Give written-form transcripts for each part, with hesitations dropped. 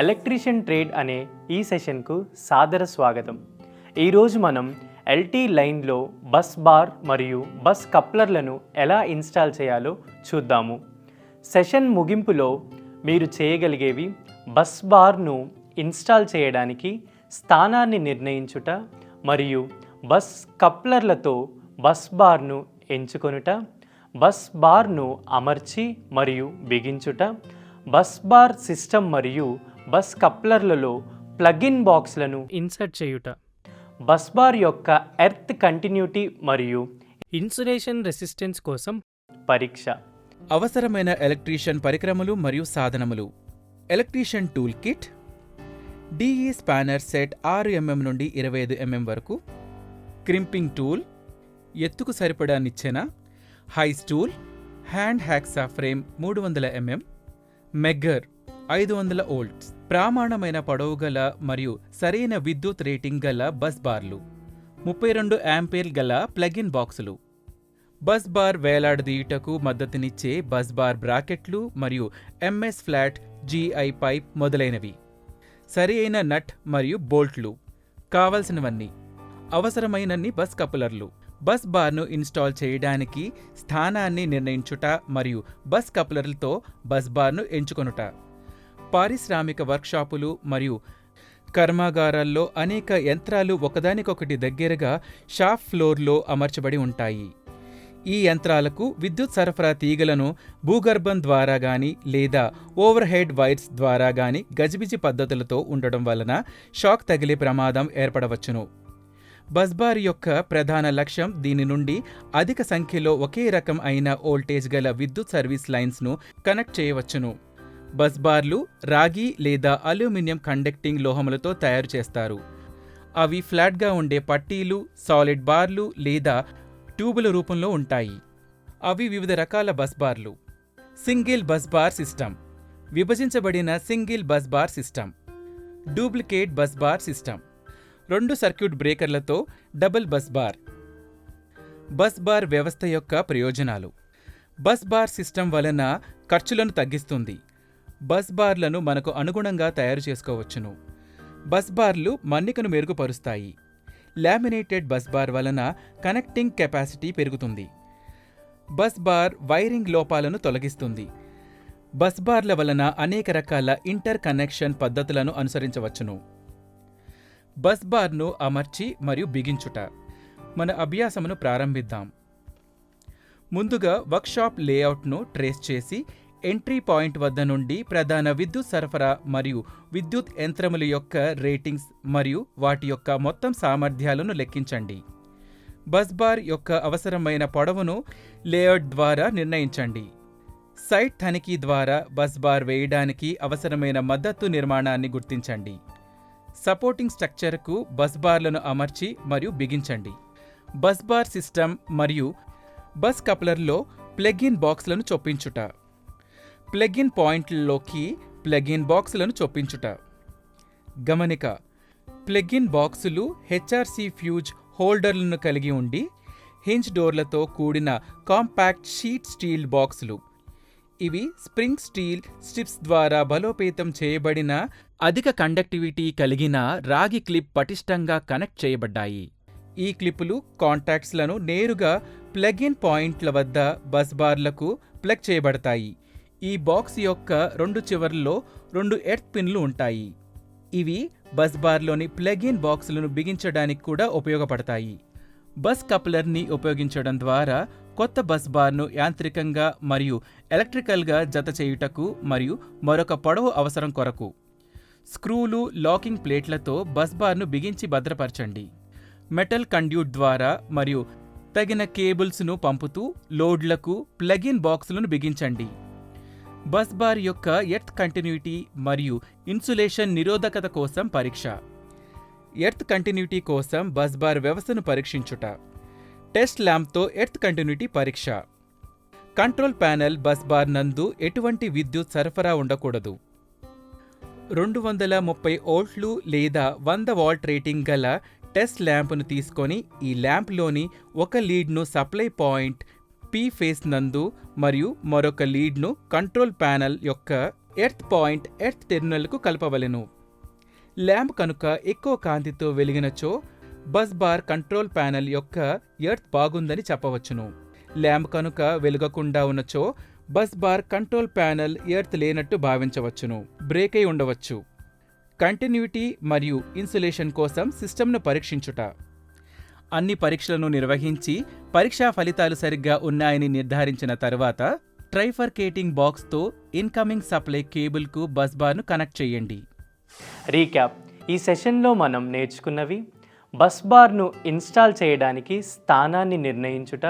Electrician trade అనే ఈ సెషన్కు సాదర స్వాగతం. ఈరోజు మనం ఎల్టీ లైన్లో బస్ బార్ మరియు బస్ కప్లర్లను ఎలా ఇన్స్టాల్ చేయాలో చూద్దాము. సెషన్ ముగింపులో మీరు చేయగలిగేవి బస్ బార్ను ఇన్స్టాల్ చేయడానికి స్థానాన్ని నిర్ణయించుట మరియు బస్ కప్లర్లతో బస్ బార్ను ఎంచుకొనుట, బస్ బార్ను అమర్చి మరియు బిగించుట, బస్ బార్ సిస్టమ్ మరియు బస్ కప్లర్లలో ప్లగిన్ బాక్స్లను ఇన్సర్ట్ చేయుట, బస్ బార్ యొక్క ఎర్త్ కంటిన్యూటీ మరియు ఇన్సులేషన్ రెసిస్టెన్స్ కోసం పరీక్ష. అవసరమైన ఎలక్ట్రీషియన్ పరికరములు మరియు సాధనములు: electrician tool kit, D E spanner set 6 mm నుండి 25 mm వరకు, క్రింపింగ్ టూల్, ఎత్తుకు సరిపడా నిచ్చెన, high stool, hand hacksaw frame 300 mm, megger 500 volts, ప్రామాణమైన పొడవు గల మరియు సరైన విద్యుత్ రేటింగ్ గల బస్ బార్లు, 32 యాంపీర్ గల ప్లగిన్ బాక్సులు, బస్ బార్ వేలాడదీయుటకు మద్దతునిచ్చే బస్ బార్ బ్రాకెట్లు మరియు ఎంఎస్ ఫ్లాట్ జిఐ పైప్ మొదలైనవి, సరి అయిన నట్ మరియు బోల్ట్లు, కావలసినవన్నీ, అవసరమైనన్ని బస్ కప్లర్లు. బస్ బార్ను ఇన్స్టాల్ చేయడానికి స్థానాన్ని నిర్ణయించుట మరియు బస్ కప్లర్లతో బస్ బార్ను ఎంచుకొనుట. పారిశ్రామిక వర్క్షాపులు మరియు కర్మాగారాల్లో అనేక యంత్రాలు ఒకదానికొకటి దగ్గరగా షాప్ ఫ్లోర్లో అమర్చబడి ఉంటాయి. ఈ యంత్రాలకు విద్యుత్ సరఫరా తీగలను భూగర్భం ద్వారా గాని లేదా ఓవర్ హెడ్ వైర్స్ ద్వారా గాని గజిబిజి పద్ధతులతో ఉండడం వలన షాక్ తగిలే ప్రమాదం ఏర్పడవచ్చును. బస్ బార్ యొక్క ప్రధాన లక్ష్యం దీని నుండి అధిక సంఖ్యలో ఒకే రకం అయిన వోల్టేజ్ గల విద్యుత్ సర్వీస్ లైన్స్ను కనెక్ట్ చేయవచ్చును. బస్ బార్లు రాగి లేదా అల్యూమినియం కండక్టింగ్ లోహములతో తయారు చేస్తారు. అవి ఫ్లాట్గా ఉండే పట్టీలు, సాలిడ్ బార్లు లేదా ట్యూబుల రూపంలో ఉంటాయి. అవి వివిధ రకాల బస్ బార్లు: సింగిల్ బస్ బార్ సిస్టమ్, విభజించబడిన single bus bar system, duplicate bus bar system, 2 circuit బ్రేకర్లతో double bus bar. Bus bar వ్యవస్థ యొక్క ప్రయోజనాలు: బస్ బార్ సిస్టమ్ వలన ఖర్చులను తగ్గిస్తుంది. బస్ బార్లను మనకు అనుగుణంగా తయారు చేసుకోవచ్చును. బస్ బార్లు మన్నికను మెరుగుపరుస్తాయి. లామినేటెడ్ బస్ బార్ వలన కనెక్టింగ్ కెపాసిటీ పెరుగుతుంది. బస్ బార్ వైరింగ్ లోపాలను తొలగిస్తుంది. బస్ బార్ల వలన అనేక రకాల ఇంటర్ కనెక్షన్ పద్ధతులను అనుసరించవచ్చును. బస్ బార్ను అమర్చి మరియు బిగించుట. మన అభ్యాసమును ప్రారంభిద్దాం. ముందుగా వర్క్షాప్ లేఅవుట్ను ట్రేస్ చేసి ఎంట్రీ పాయింట్ వద్ద నుండి ప్రధాన విద్యుత్ సరఫరా మరియు విద్యుత్ యంత్రముల యొక్క రేటింగ్స్ మరియు వాటి యొక్క మొత్తం సామర్థ్యాలను లెక్కించండి. బస్ బార్ యొక్క అవసరమైన పొడవును లేఅవుట్ ద్వారా నిర్ణయించండి. సైట్ తనిఖీ ద్వారా బస్ బార్ వేయడానికి అవసరమైన మద్దతు నిర్మాణాన్ని గుర్తించండి. సపోర్టింగ్ స్ట్రక్చర్కు బస్ బార్లను అమర్చి మరియు బిగించండి. బస్ బార్ సిస్టమ్ మరియు బస్ కప్లర్లో ప్లగిన్ బాక్స్లను చొప్పించుట. ప్లగిన్ పాయింట్లలోకి ప్లగిన్ బాక్సులను చొప్పించుట. గమనిక: ప్లగిన్ బాక్సులు హెచ్ఆర్సి ఫ్యూజ్ హోల్డర్లను కలిగి ఉండి హింజ్ డోర్లతో కూడిన కాంపాక్ట్ షీట్ స్టీల్ బాక్సులు. ఇవి స్ప్రింగ్ స్టీల్ స్ట్రిప్స్ ద్వారా బలోపేతం చేయబడిన అధిక కండక్టివిటీ కలిగిన రాగి క్లిప్ పటిష్టంగా కనెక్ట్ చేయబడ్డాయి. ఈ క్లిప్పులు కాంటాక్ట్స్లను నేరుగా ప్లగిన్ పాయింట్ల వద్ద బస్ బార్లకు ప్లగ్ చేయబడతాయి. ఈ బాక్స్ యొక్క 2 చివర్లలో 2 ఎర్త్ పిన్లు ఉంటాయి. ఇవి బస్ బార్లోని ప్లగిన్ బాక్సులను బిగించడానికి కూడా ఉపయోగపడతాయి. బస్ కప్లర్ని ఉపయోగించడం ద్వారా కొత్త బస్ బార్ను యాంత్రికంగా మరియు ఎలక్ట్రికల్గా జత చేయుటకు మరియు మరొక పొడవు అవసరం కొరకు స్క్రూలు, లాకింగ్ ప్లేట్లతో బస్ బార్ను బిగించి భద్రపరచండి. మెటల్ కండ్యూట్ ద్వారా మరియు తగిన కేబుల్స్ను పంపుతూ లోడ్లకు ప్లగిన్ బాక్సులను బిగించండి. బస్ బార్ యొక్క ఎర్త్ కంటిన్యూటీ మరియు ఇన్సులేషన్ నిరోధకత కోసం పరీక్ష. ఎర్త్ కంటిన్యూటీ కోసం బస్ బార్ వ్యవస్థను పరీక్షించుట. టెస్ట్ ల్యాంప్తో ఎర్త్ కంటిన్యూటీ పరీక్ష. కంట్రోల్ ప్యానెల్ బస్ బార్ నందు ఎటువంటి విద్యుత్ సరఫరా ఉండకూడదు. 230 వోల్ట్లు లేదా 100 వాల్ట్ రేటింగ్ గల టెస్ట్ ల్యాంప్ను తీసుకొని ఈ ల్యాంప్లోని ఒక లీడ్ను సప్లై పాయింట్ పి ఫేస్ నందు మరియు మరొక లీడ్ను కంట్రోల్ ప్యానెల్ యొక్క ఎర్త్ పాయింట్ ఎర్త్ టెర్మినల్కు కలపవలెను. ల్యాంప్ కనుక ఎక్కువ కాంతితో వెలిగినచో బస్ బార్ కంట్రోల్ ప్యానెల్ యొక్క ఎర్త్ బాగుందని చెప్పవచ్చును. ల్యాంప్ కనుక వెలుగకుండా ఉన్నచో bus bar control panel earth లేనట్టు భావించవచ్చును. బ్రేక్ అయి ఉండవచ్చు. కంటిన్యూటీ మరియు ఇన్సులేషన్ కోసం సిస్టమ్ను పరీక్షించుట. అన్ని పరీక్షలను నిర్వహించి పరీక్షా ఫలితాలు సరిగ్గా ఉన్నాయని నిర్ధారించిన తర్వాత ట్రైఫర్కేటింగ్ బాక్స్తో ఇన్కమింగ్ సప్లై కేబుల్కు బస్ బార్ను కనెక్ట్ చేయండి. రీక్యాప్: ఈ సెషన్లో మనం నేర్చుకున్నవి బస్ బార్ను ఇన్స్టాల్ చేయడానికి స్థానాన్ని నిర్ణయించుట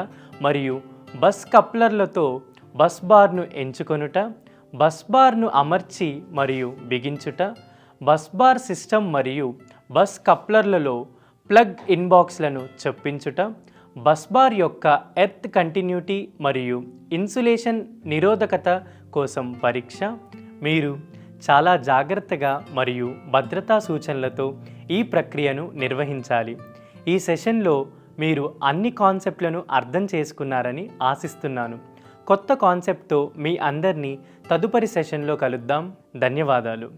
మరియు బస్ కప్లర్లతో బస్ బార్ను ఎంచుకొనుట, బస్ బార్ను అమర్చి మరియు బిగించుట, బస్ బార్ సిస్టమ్ మరియు బస్ కప్లర్లలో ప్లగ్ ఇన్బాక్స్లను చొప్పించుట, బస్ బార్ యొక్క ఎర్త్ కంటిన్యూటీ మరియు ఇన్సులేషన్ నిరోధకత కోసం పరీక్ష. మీరు చాలా జాగ్రత్తగా మరియు భద్రతా సూచనలతో ఈ ప్రక్రియను నిర్వహించాలి. ఈ సెషన్లో మీరు అన్ని కాన్సెప్ట్లను అర్థం చేసుకున్నారని ఆశిస్తున్నాను. కొత్త కాన్సెప్ట్తో మీ అందరినీ తదుపరి సెషన్లో కలుద్దాం. ధన్యవాదాలు.